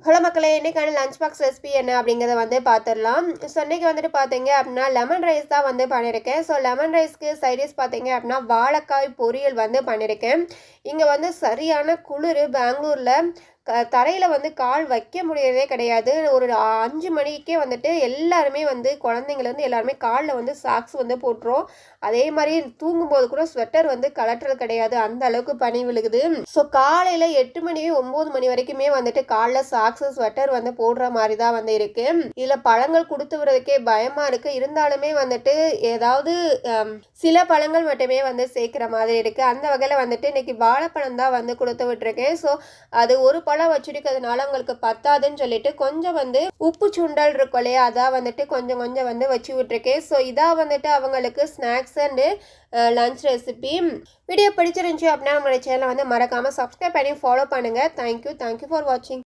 Hello மக்களே, இன்றைக்கான lunch box recipe என்ன அப்படிங்கிறத வந்து பார்த்துடலாம். ஸோ இன்றைக்கி வந்துட்டு பார்த்தீங்க அப்படின்னா லெமன் ரைஸ் தான் வந்து பண்ணியிருக்கேன். ஸோ லெமன் ரைஸ்க்கு சைடிஷ் பார்த்தீங்க அப்படின்னா வாழைக்காய் பொரியல் வந்து பண்ணியிருக்கேன். இங்கே வந்து சரியான குளிர் பெங்களூரில் தரையில் வந்து கால் வைக்க முடியறதே கிடையாது. ஒரு 5 மணிக்கே வந்துட்டு எல்லாருமே வந்து குழந்தைங்கலேருந்து எல்லாருமே காலில் வந்து சாக்ஸ் வந்து போட்டுரும். அதே மாதிரி தூங்கும்போது கூட ஸ்வெட்டர் வந்து கலட்டுறது கிடையாது, அந்த அளவுக்கு பனி விழுகுது. ஸோ காலையில் 8 மணி 9 மணி வரைக்குமே வந்துட்டு காலில் சாக்ஸு ஸ்வெட்டர் வந்து போடுற மாதிரி தான் வந்து இருக்குது. இதில் பழங்கள் கொடுத்து விடுறதுக்கே பயமாக இருக்குது. இருந்தாலுமே வந்துட்டு ஏதாவது சில பழங்கள் மட்டுமே வந்து சேர்க்குற மாதிரி இருக்குது. அந்த வகையில் வந்துட்டு இன்றைக்கி வாழைப்பழம் தான் வந்து கொடுத்து விட்டுருக்கேன். ஸோ அது ஒரு பழம் வச்சுருக்கிறதுனால அவங்களுக்கு பத்தாதுன்னு சொல்லிட்டு கொஞ்சம் வந்து உப்பு சுண்டல் இருக்கும் இல்லையா, அதான் வந்துட்டு கொஞ்சம் கொஞ்சம் வந்து வச்சு விட்டுருக்கேன். ஸோ இதாக வந்துட்டு அவங்களுக்கு snacks and lunch recipe. Video பிடிச்சிருந்துச்சி அப்படின்னா நம்மளுடைய சேனலை வந்து மறக்காமல் சப்ஸ்கிரைப் பண்ணி ஃபாலோ பண்ணுங்கள். தேங்க்யூ ஃபார் வாட்சிங்.